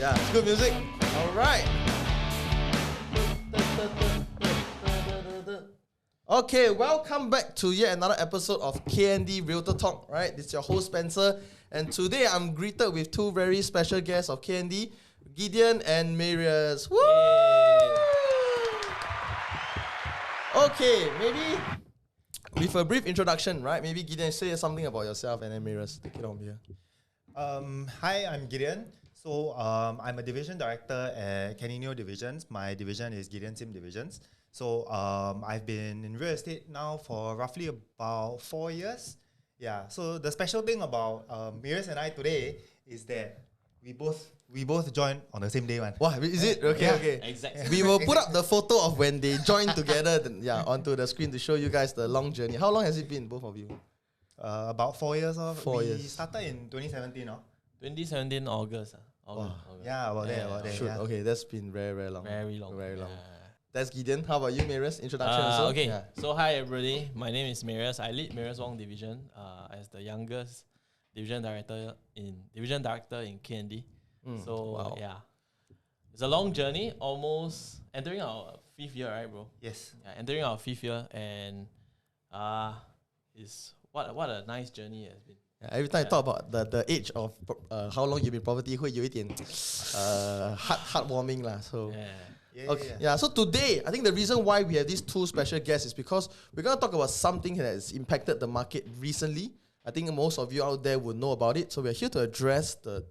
Yeah, it's good music. All right. Okay, welcome back to yet another episode of Kna Reeltor Talk. Right, this is your host Spencer, and today I'm greeted with two very special guests of Kna, Gideon and Marius. Woo! Okay, maybe with a brief introduction, right? Maybe Gideon say something about yourself, and then Marius take it on here. Hi, I'm Gideon. So I'm a division director at Kna Divisions. My division is Gideon Sim Divisions. So I've been in real estate now for roughly about 4 years. Yeah. So the special thing about Marius and I today is that we both joined on the same day, man. Wow, is it? Okay, Yeah. okay. Exactly. We will put up the photo of when they joined together, onto the screen to show you guys the long journey. How long has it been, both of you? About 4 years. 4 years. We started in 2017, no? 2017 August. August. Yeah, about there. Shoot, Yeah. okay, that's been very, very long. Very long. Very long. Yeah. That's Gideon. How about you, Marius? Introduction also? Okay, Yeah. so hi everybody. My name is Marius. I lead Marius Wong Division as the youngest division director in KND. So wow. yeah, it's a long journey. Almost entering our 5th year, right, bro? Yes. Yeah, entering our 5th year, and is what a nice journey it has been. Yeah, every time I talk about the age of how long you've been property, 会有一点 heartwarming lah. So. Yeah. So today, I think the reason why we have these two special guests is because we're going to talk about something that has impacted the market recently. I think most of you out there would know about it. So we're here to address the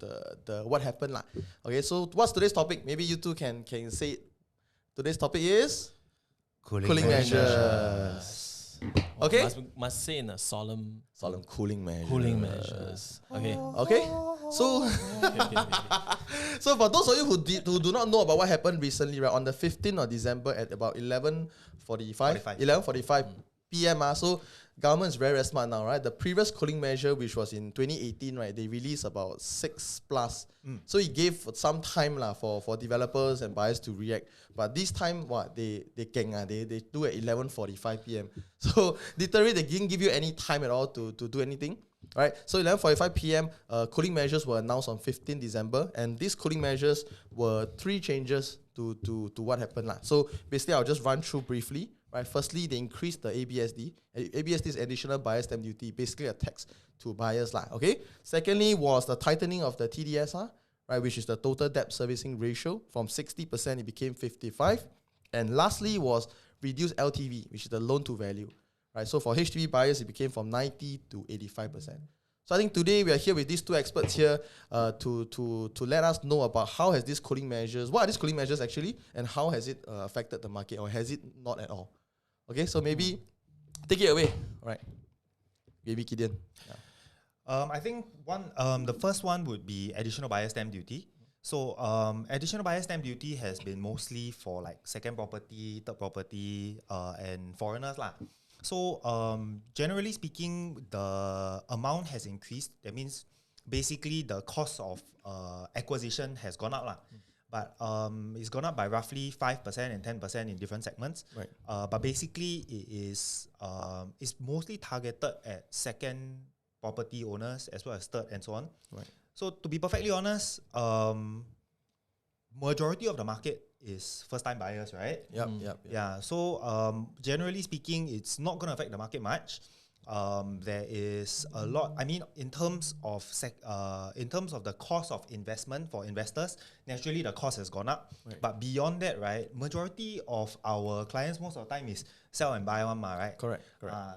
what happened lah. Okay, so what's today's topic? Maybe you two can say it. Today's topic is cooling measures. Okay, Must say in a solemn cooling measures. cooling measures. Okay. Okay, so so for those of you who do not know about what happened recently, right, on the 15th of December at about 11:45 p.m. So government is very, very smart now, right? The previous cooling measure, which was in 2018, right, they released about 6 plus. So it gave some time for developers and buyers to react. But this time, they do at 11:45 p.m. So literally, they didn't give you any time at all to do anything. Right, so 11:45 p.m. Cooling measures were announced on 15 December, and these cooling measures were 3 changes to what happened. So basically, I'll just run through briefly. Right, firstly, they increased the ABSD. ABSD is additional buyer stamp duty, basically a tax to buyers. Okay. Secondly, was the tightening of the Tdsr, right, which is the total debt servicing ratio. From 60%, it became 55%. And lastly, was reduced LTV, which is the loan to value. Right, so for Hdb buyers, it became from 90 to 85%. So I think today we are here with these two experts here to let us know about how has these cooling measures, what are these cooling measures actually, and how has it affected the market, or has it not at all? Okay, so maybe take it away. All right, maybe Gideon. I think the first one would be additional buyer stamp duty. So additional buyer stamp duty has been mostly for like second property, third property, and foreigners lah. So generally speaking, the amount has increased. That means basically the cost of acquisition has gone up lah. But it's gone up by roughly 5% and 10% in different segments. Right. But basically it is it's mostly targeted at second property owners as well as third and so on. Right. So to be perfectly honest, majority of the market is first-time buyers, right? Yep. Yeah. So generally speaking, it's not going to affect the market much. There is a lot. I mean, in terms of the cost of investment for investors, naturally the cost has gone up. Right. But beyond that, right, majority of our clients most of the time is sell and buy one, right? Correct.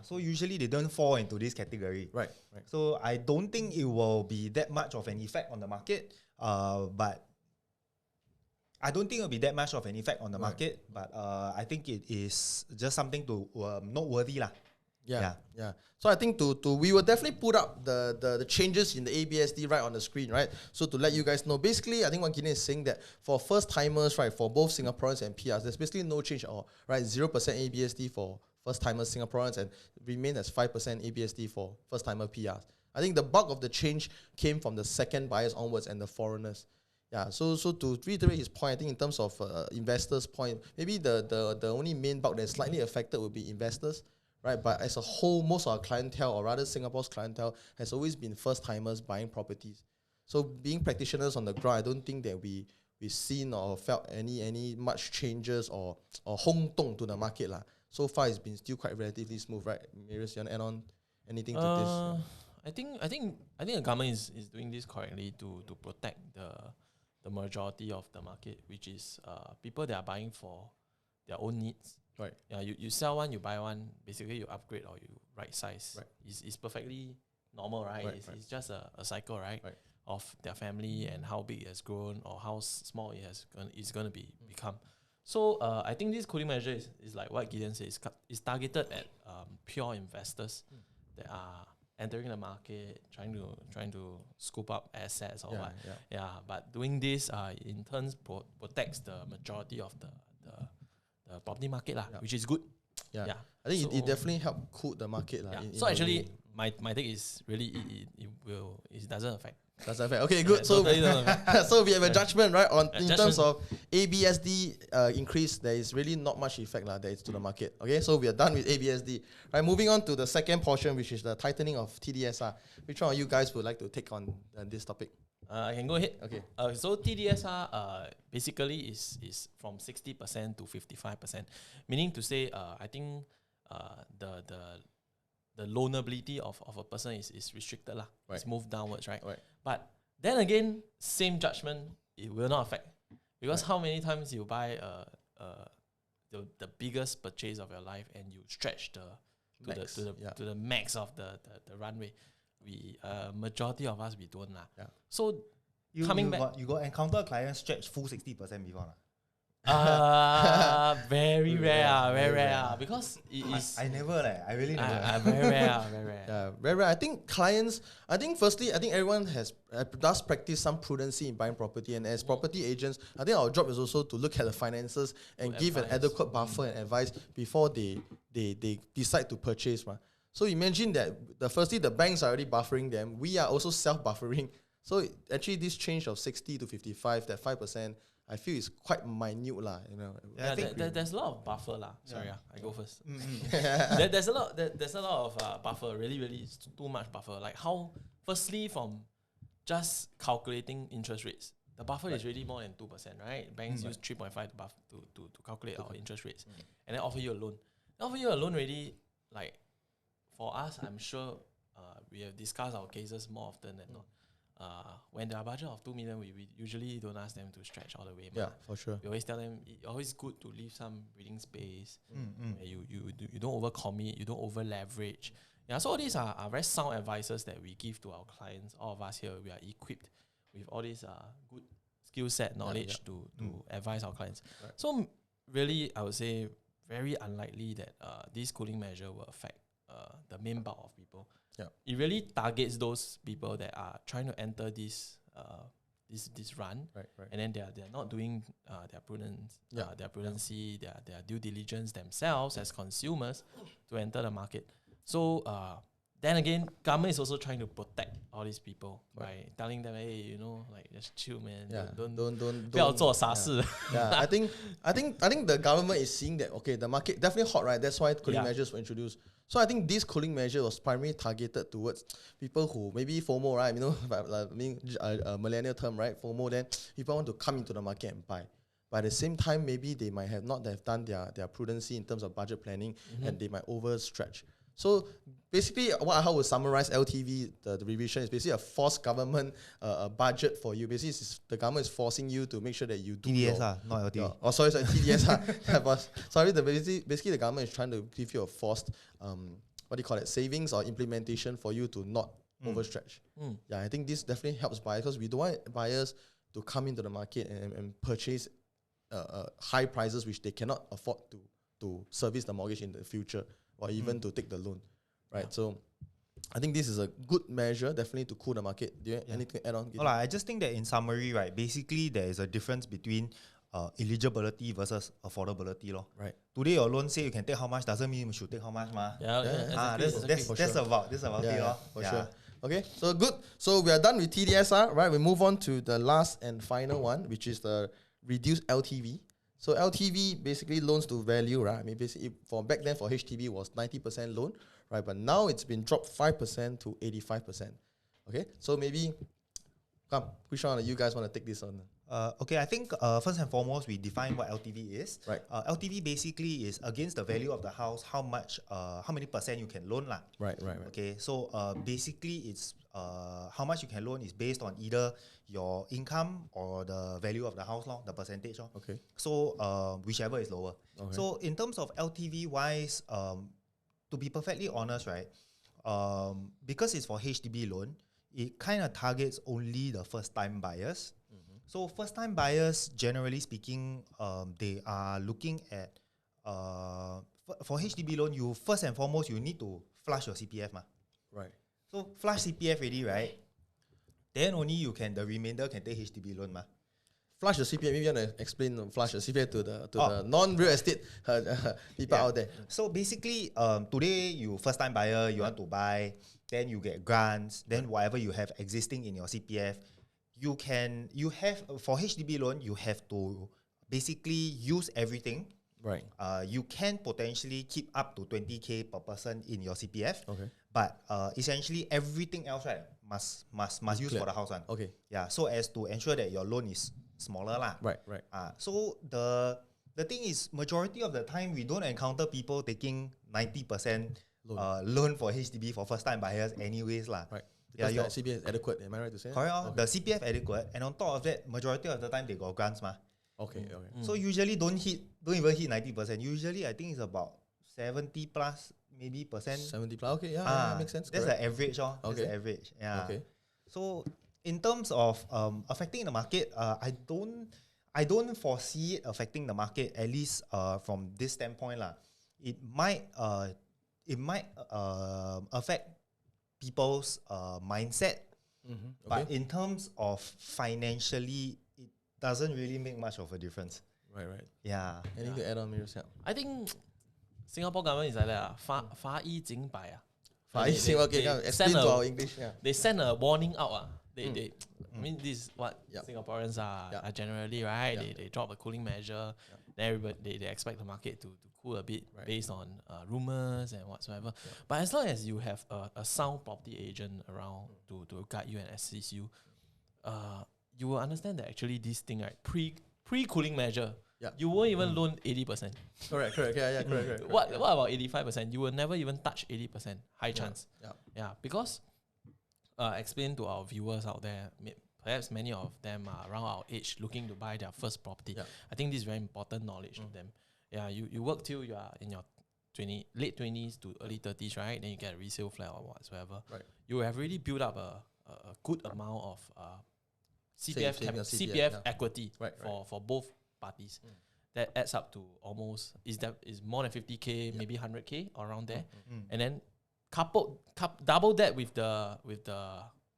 So usually they don't fall into this category. Right. So I don't think it will be that much of an effect on the market. But I don't think it will be that much of an effect on the market. But I think it is just something to noteworthy lah. Yeah. So I think we will definitely put up the changes in the ABSD right on the screen, right? So to let you guys know, basically, I think what Gideon is saying that for first timers, right, for both Singaporeans and PRs, there's basically no change at all, right? 0% ABSD for first timers Singaporeans and remain as 5% ABSD for first timer PRs. I think the bulk of the change came from the second buyers onwards and the foreigners. Yeah, so to reiterate his point, I think in terms of investors' point, maybe the only main bulk that's slightly affected would be investors, right? But as a whole, most of our clientele, or rather Singapore's clientele, has always been first-timers buying properties. So being practitioners on the ground, I don't think that we've seen or felt any much changes or hong dong to the market lah. So far, it's been still quite relatively smooth, right? Marius, you want to add on anything to this? I think the government is doing this correctly to protect the majority of the market, which is people that are buying for their own needs. Right. Yeah, you sell one, you buy one. Basically, you upgrade or you right size. Right. It's perfectly normal, right? It's just a cycle, right? Of their family and how big it has grown or how small it's going to become. So I think this cooling measure is like what Gideon says. It's targeted at pure investors that are entering the market, trying to scoop up assets or what. Yeah, but doing this in turn protects the majority of the property market lah, which is good. Yeah. I think it definitely helped cool the market lah. So actually, my take is really it doesn't affect. Doesn't affect. Okay, good. So so we have a judgment, right, on in terms of ABSD increase. There is really not much effect lah that is to the market. Okay, so we are done with ABSD. Right, moving on to the second portion, which is the tightening of TDSR. Which one of you guys would like to take on this topic? I can go ahead. Okay. So TDSR basically is from 60% to 55%, meaning to say I think the loanability of a person is restricted lah. Right. It's moved downwards, right? Right. But then again, same judgment, it will not affect, because how many times you buy the biggest purchase of your life and you stretch to the max of the runway. We majority of us we don't lah. Yeah. So you got encounter a client stretch full 60% before lah. Very rare, because it is. I never I really never. Very rare. Yeah, very rare. I think firstly, everyone does practice some prudency in buying property, and as property agents, I think our job is also to look at the finances and give an adequate buffer and advice before they decide to purchase. So imagine that firstly the banks are already buffering them. We are also self-buffering. So actually this change of 60 to 55, that 5%, I feel is quite minute lah. Yeah, there's a lot of buffer lah. Sorry, I go first. There's a lot of buffer. Really, too much buffer. Like how, firstly, from just calculating interest rates, the buffer is really more than 2%, right? Banks use 3.5 to calculate our interest rates, and then offer you a loan. They offer you a loan really, like for us, I'm sure we have discussed our cases more often than not. When there are budget of 2 million, we usually don't ask them to stretch all the way. Yeah, for sure. We always tell them it's always good to leave some breathing space. You don't overcommit, you don't over leverage. Yeah, so all these are very sound advices that we give to our clients. All of us here, we are equipped with all these good skill set knowledge to advise our clients. Right. So really, I would say very unlikely that this cooling measure will affect the main bulk of people. Yeah. It really targets those people that are trying to enter this run, right. And then they're not doing their prudence, their prudency, their due diligence themselves as consumers to enter the market. So then again, government is also trying to protect all these people by telling them, hey, like just chill, man. Don't 不要做傻事. I think the government is seeing that the market definitely hot, right? That's why cooling measures were introduced. So I think this cooling measure was primarily targeted towards people who maybe FOMO, right? A millennial term, right? FOMO, then people want to come into the market and buy. But at the same time, maybe they might have not have done their prudency in terms of budget planning, and they might overstretch. So basically, how I would summarize LTV, the revision, is basically a forced government budget for you. Basically, the government is forcing you to make sure that you do TDSR, not LTV. Sorry, TDSR. Basically, the government is trying to give you a forced, savings or implementation for you to not overstretch. Yeah, I think this definitely helps buyers, because we don't want buyers to come into the market and purchase high prices which they cannot afford to service the mortgage in the future, or even to take the loan, right? So I think this is a good measure, definitely, to cool the market. Do you have anything to add on? Well, I just think that in summary, right, basically there is a difference between eligibility versus affordability. Right. Today your loan say you can take how much doesn't mean you should take how much. That's about it. For sure. Okay, so good. So we are done with TDSR, right? We move on to the last and final one, which is the reduced LTV. So LTV, basically loans to value, right? I mean, basically for back then for HDB was 90% loan, right? But now it's been dropped 5% to 85%. Okay, so maybe Come, which one of you guys want to take this on? Okay, I think first and foremost, we define what LTV is. Right. LTV basically is against the value of the house, how many percent you can loan lah. Right. Okay, so basically it's how much you can loan is based on either your income or the value of the house, the percentage. Okay. So whichever is lower. Okay. So in terms of LTV wise, to be perfectly honest, right, because it's for Hdb loan, it kind of targets only the first time buyers. So first time buyers, generally speaking, they are looking at for Hdb loan, you first and foremost you need to flush your CPF Right. So flush CPF already, right? Then only the remainder can take Hdb loan Flush the CPF. Maybe you want to explain flush the CPF to the non-real estate people out there. So basically, today you first time buyer, you want to buy, then you get grants, then whatever you have existing in your CPF, you have for Hdb loan, you have to basically use everything. Right. You can potentially keep up to 20K per person in your CPF. Okay. But essentially everything else, right, must use clear for the house one. Okay. Yeah. So as to ensure that your loan is smaller lah. Right. So the thing is, majority of the time we don't encounter people taking 90% loan for HDB for first time buyers anyways lah. Right. Yeah, Because the CPF is adequate. Am I right to say? Correct. Okay. The CPF adequate, and on top of that, majority of the time they got grants Okay. So usually don't even hit 90%. Usually I think it's about 70 plus maybe percent. 70 plus. Okay. Yeah, makes sense. That's correct. the average. That's Okay. the average. Yeah. Okay. So in terms of affecting the market, I don't foresee it affecting the market, at least from this standpoint lah. It might affect people's mindset, but in terms of financially, it doesn't really make much of a difference. Right. Yeah. Anything to add on, Marius? I think Singapore government is like that. 法医警百啊. Okay, explain to our English. Yeah. They send a warning out. I mean, this is what Singaporeans are generally, right? They drop a cooling measure. Then everybody they expect the market to cool a bit based on rumors and whatsoever. But as long as you have a sound property agent around to guide you and assist you, you will understand that actually this thing, right, pre cooling measure, you won't even loan 80%. Correct. Yeah, correct. What about 85%? You will never even touch 80%. High chance. Yeah, because explain to our viewers out there, perhaps many of them are around our age looking to buy their first property. I think this is very important knowledge to them. Yeah, you work till you are in your late 20s to early 30s, right? Then you get a resale flat or whatsoever. Right. You have really built up a good amount of CPF equity for both parties. That adds up to almost is more than 50K, maybe 100K around there, and then double that with the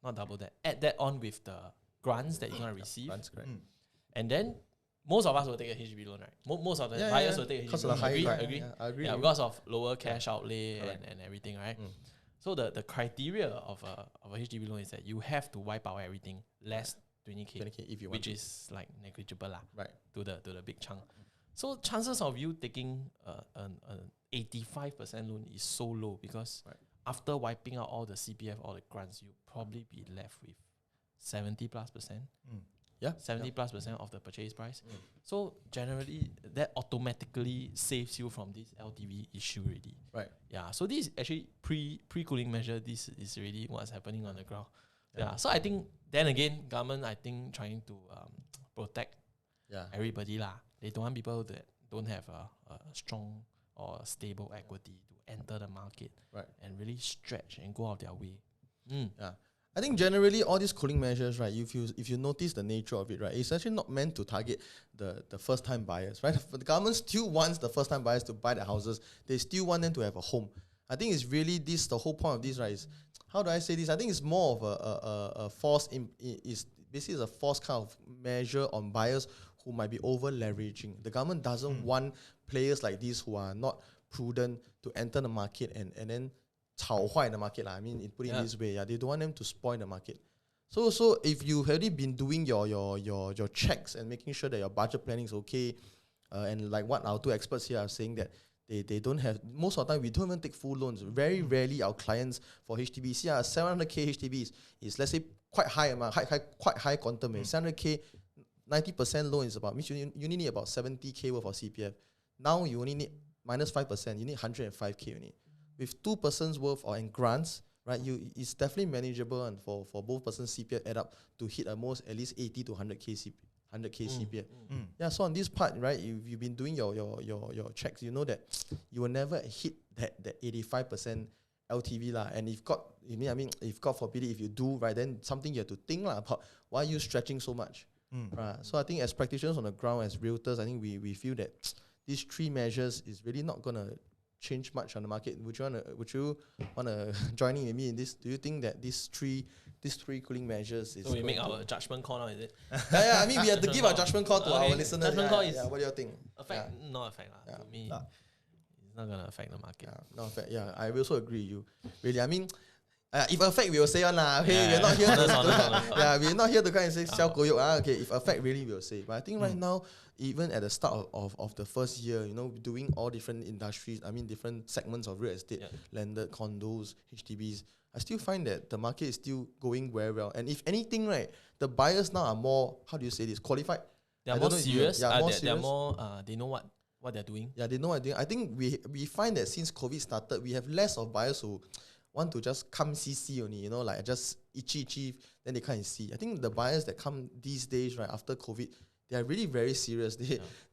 not double that, add that on with the grants that you're gonna receive. Grants, correct. And then most of us will take a HDB loan, right? Most of the buyers will take a Because HDB of the loan. high, Agree? Yeah, I agree. Yeah, because of lower cash outlay and everything, right? So the criteria of a HDB loan is that you have to wipe out everything less 20K if you want, which is like negligible lah. Right. To the big chunk. So chances of you taking an 85% loan is so low because after wiping out all the CPF, all the grants, you probably be left with 70+%. 70+% of the purchase price. So generally, that automatically saves you from this LTV issue already. Right. Yeah. So this is actually pre-cooling measure. This is really what's happening on the ground. Yeah. So I think then again, government trying to protect everybody lah. They don't want people that don't have a strong or stable equity to enter the market and really stretch and go out their way. Yeah. I think generally all these cooling measures, right, if you notice the nature of it, right, it's actually not meant to target the first time buyers, right? The government still wants the first time buyers to buy the houses. They still want them to have a home. I think it's really the whole point of this, right, is, how do I say this? I think it's more of a force, it's basically a force kind of measure on buyers who might be over leveraging. The government doesn't want players like these who are not prudent to enter the market and then 炒坏 the market. I mean, put it this way, they don't want them to spoil the market. So if you've already been doing your checks and making sure that your budget planning is okay, and like what our two experts here are saying, that They don't have, most of the time we don't even take full loans. Very rarely our clients for HDBs, 700k HDBs is let's say quite high amount, quite high quantum. 700k, 90% loan is about, means you only need about 70k worth of CPF. Now you only need minus 5%, you need 105k only. With 2 persons worth or in grants, right, it's definitely manageable, and for both persons CPF add up to hit at least 80 to 100k CPF. Yeah, so on this part, right, if you've been doing your checks, you know that you will never hit that 85% LTV lah. And if God forbid it, if you do, right, then something you have to think lah about why are you stretching so much. Right. So I think as practitioners on the ground, as realtors, I think we feel that these 3 measures is really not gonna change much on the market. Would you wanna join in with me in this? Do you think that these three cooling measures is? So we make our judgment call now, is it? Yeah, I mean we have to give our judgment call to our listeners. Judgment call is what do you think? Affect, not affect lah. To me, it's not gonna affect the market. Not affect. Yeah, I also agree with you. Really, I mean. If affect, we will say on lah. Okay, we're not here to we're not here to kind of say sell koyok. Okay, if affect, really we'll say. But I think right now, even at the start of the first year, doing all different industries, I mean different segments of real estate, landed condos, HDBs, I still find that the market is still going very well. And if anything, right, the buyers now are more, how do you say this, qualified? They are more serious. They're more, they know what they're doing. Yeah, they know what they're doing. I think we find that since COVID started, we have less of buyers who want to just come see only, like just itchy, then they can't see. I think the buyers that come these days, right, after COVID, they are really very serious.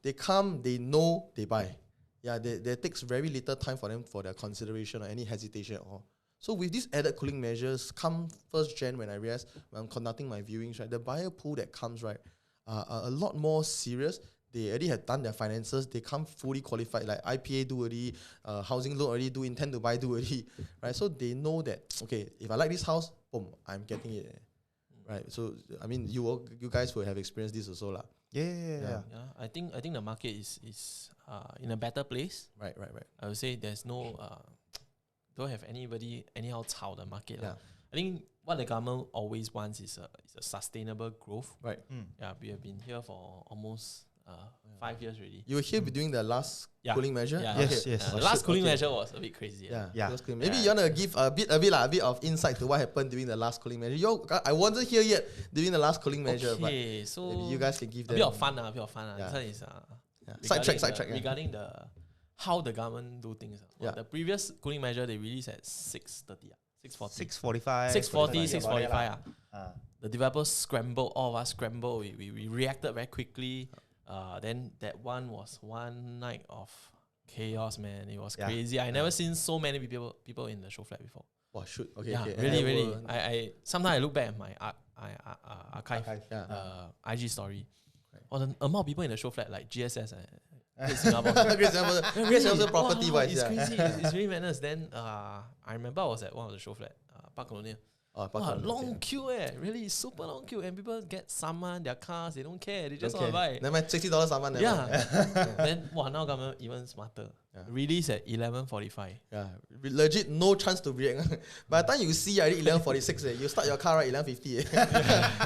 They come, they know, they buy. Yeah, there takes very little time for them for their consideration or any hesitation at all. So with these added cooling measures, come 1st Jan when I'm conducting my viewings, right, the buyer pool that comes, right, are a lot more serious. They already have done their finances. They come fully qualified, like IPA do already, housing loan already do, intend to buy do already, right? So they know that, okay, if I like this house, boom, I'm getting it, right? So I mean, you guys will have experienced this also, lah. Yeah. I think the market is in a better place. Right. I would say there's no don't have anybody anyhow cao the market. Yeah. I think what the government always wants is a sustainable growth. Right. Yeah, we have been here for almost 5 years already. You were here during the last cooling measure? Yeah. Yes. The last cooling measure was a bit crazy. Yeah. Maybe you want to give a bit of insight to what happened during the last cooling measure. I wasn't here yet during the last cooling measure, but so maybe you guys can give them a bit of fun. Yeah. This one is sidetrack. Regarding the how the government do things. The previous cooling measure they released at 6:30. 6:45. 6:45. The developers scrambled. All of us scrambled. We reacted very quickly. Then that one was one night of chaos, man. It was crazy. I never seen so many people in the show flat before. Wow, shoot. Okay. Really. I sometimes I look back at my archive, IG story. Or the amount of people in the show flat, like GSS, Great Singapore. Great Singapore property wise. It's crazy. It's really madness. Then I remember I was at one of the show flat, Park Colonial. Long queue, really super long queue, and people get saman, their cars, they don't care, they just want to buy. Never mind, $60 saman. Then now government even smarter. Release at 11:45. Yeah, legit no chance to react. By the time you see already 11:46, you start your car at 11:50.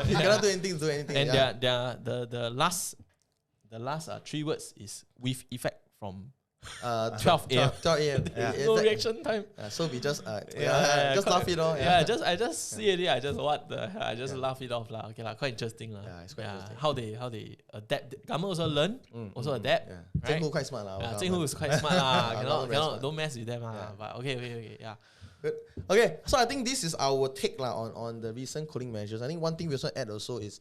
You cannot do anything. And the last 3 words is with effect from 12 a.m. 12 a.m. No reaction time. So we just just laugh it off. I just see it. I just I just laugh it off lah. Okay lah, quite interesting lah. Yeah, it's quite interesting. How they adapt. Government also learn, also adapt. Right? Zhenghu quite smart lah. Zhenghu is quite smart lah. Cannot don't mess with them lah. But okay. Yeah. Good. Okay, so I think this is our take lah on the recent cooling measures. I think one thing we also add also is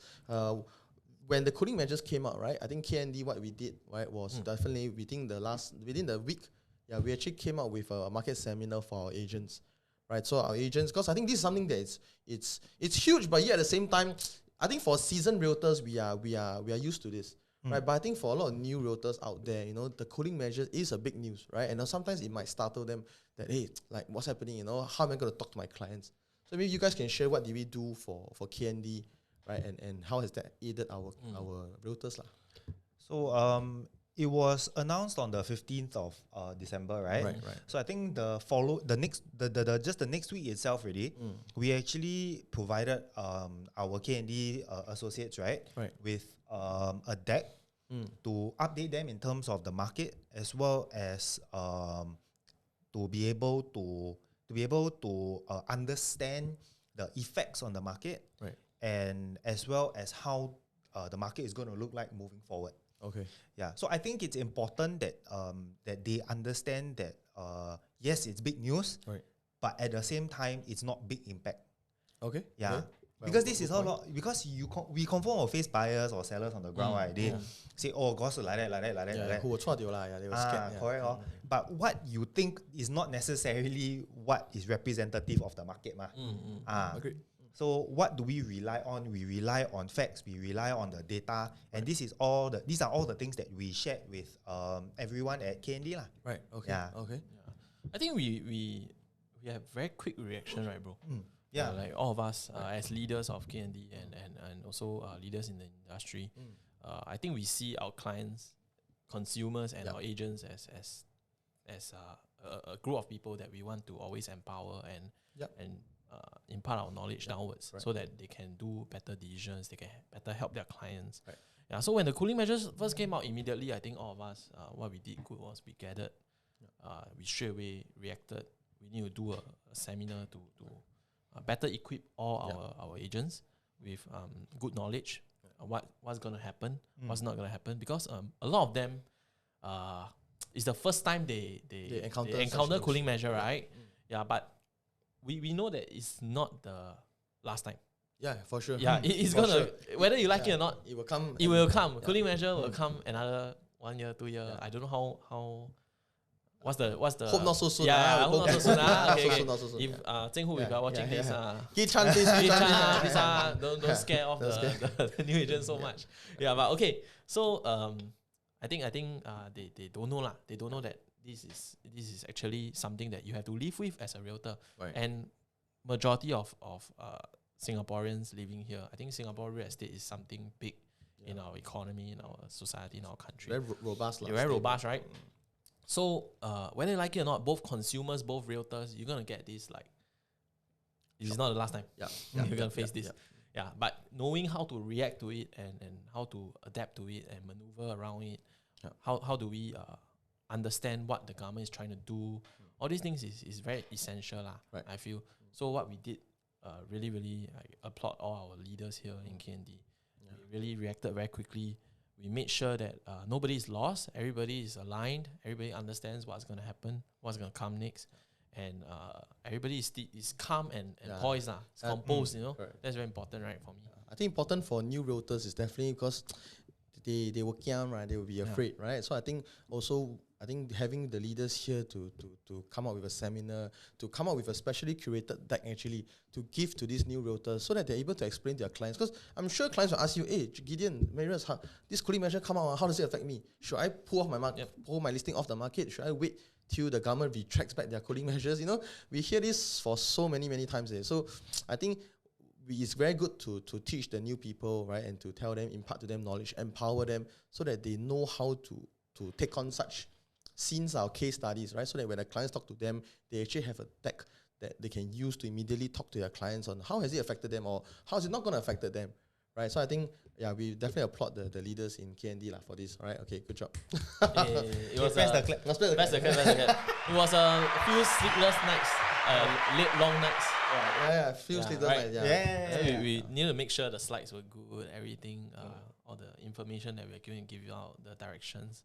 when the cooling measures came out, right? I think KND, what we did, right, was definitely within the week, we actually came out with a market seminar for our agents, right? So our agents, because I think this is something that it's huge, but yet at the same time, I think for seasoned realtors, we are used to this, right? But I think for a lot of new realtors out there, the cooling measures is a big news, right? And sometimes it might startle them that, hey, like what's happening? How am I going to talk to my clients? So maybe you guys can share what did we do for KND. Right, and how has that aided our realtors lah? So it was announced on the 15th of December, right? Right. So I think the next week itself already, we actually provided our KND associates, right, with a deck to update them in terms of the market, as well as to be able to understand the effects on the market, Right. and as well as how the market is going to look like moving forward. Okay. Yeah, so I think it's important that that they understand that yes, it's big news, Right. but at the same time, it's not big impact. Okay. Yeah. Okay. Because this is all because we confirm or face buyers or sellers on the ground, right? They say, oh, goes like that, like that, like that, like that. Who will try to lie? They were scared. Yeah. Correct. But what you think is not necessarily what is representative of the market, Agreed. So what do we rely on? We rely on facts. We rely on the data, and these are all the things that we shared with everyone at KND lah. Right. Okay. Yeah. Okay. I think we have very quick reaction, right, bro? Yeah. Like all of us as leaders of KND and also leaders in the industry, I think we see our clients, consumers, and our agents as a group of people that we want to always empower and impart our knowledge downwards, so that they can do better decisions, they can better help their clients. Right. Yeah. So when the cooling measures first came out, immediately I think all of us, what we did good was we gathered, we straight away reacted. We need to do a seminar to better equip all our agents with good knowledge, what's going to happen, what's not going to happen, because a lot of them it's the first time they encounter cooling measure, right? Yeah, but we know that it's not the last time. Yeah, for sure. Yeah, it's gonna whether you like it or not, it will come. It will come. Cooling measure will come another 1 year, 2 year. I don't know how. What's the hope not so soon. Yeah, hope not so soon. Okay. Not so soon. If Zheng Hu, if you are watching this, Gi Chan, please. don't scare off the new agent so much. Yeah, but okay. So I think they don't know lah. They don't know that this is actually something that you have to live with as a realtor. Right. And majority of Singaporeans living here, I think Singapore real estate is something big in our economy, in our society, in our country. Very robust. Very robust, right? So whether you like it or not, both consumers, both realtors, you're gonna get this like, this is not the last time. You're gonna face this. Yeah, but knowing how to react to it and how to adapt to it and maneuver around it, how do we understand what the government is trying to do? All these things is very essential lah. Right. I feel. So what we did, really, I applaud all our leaders here in KND. We really reacted very quickly. We made sure that nobody is lost, everybody is aligned, everybody understands what's going to happen, what's going to come next, and everybody is calm and poised, composed. That's very important, right, for me. I think important for new realtors is definitely because they will kiam, right? They will be afraid, right? So I think having the leaders here to come up with a seminar, to come up with a specially curated deck actually to give to these new realtors so that they're able to explain to their clients. Because I'm sure clients will ask you, hey, Gideon, Marius, this cooling measure come out, how does it affect me? Should I pull my listing off the market? Should I wait till the government retracts back their cooling measures? We hear this for so many times. So I think it's very good to teach the new people, right, and to tell them, impart to them knowledge, empower them so that they know how to take on such scenes or case studies, right? So that when the clients talk to them, they actually have a deck that they can use to immediately talk to their clients on how has it affected them or how is it not going to affect them, right? So I think, we definitely applaud the leaders in KND for this, all right? Okay, good job. It was Let's clap. It was a few sleepless nights, late long nights. Few sleepless nights. We need to make sure the slides were good, everything, all the information that we're going to give you out, the directions.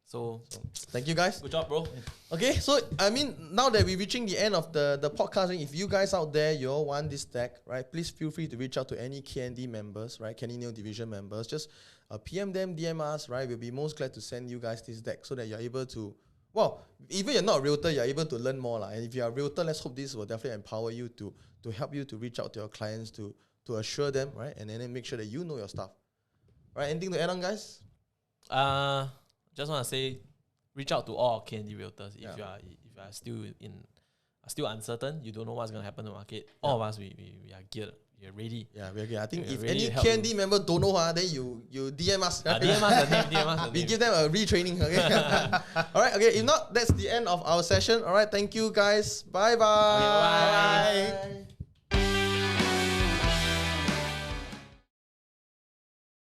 So thank you guys. Good job, bro. Okay, so now that we're reaching the end of the podcasting, if you guys out there, you all want this deck, right? Please feel free to reach out to any KND members, right? KND Neo Division members. Just PM them, DM us, right? We'll be most glad to send you guys this deck so that you're able to, even you're not a realtor, you're able to learn more. And if you're a realtor, let's hope this will definitely empower you to help you to reach out to your clients, to assure them, right? And then make sure that you know your stuff. Right? Anything to add on, guys? Just want to say, reach out to all KND realtors. If you are still uncertain, you don't know what's going to happen in the market. All of us, we are geared. We are ready. Yeah, we are geared. I think if really any KND member don't know, then you DM us. DM us the name. We give them a retraining. Okay. All right. Okay. If not, that's the end of our session. All right. Thank you, guys. Bye-bye. Okay, bye.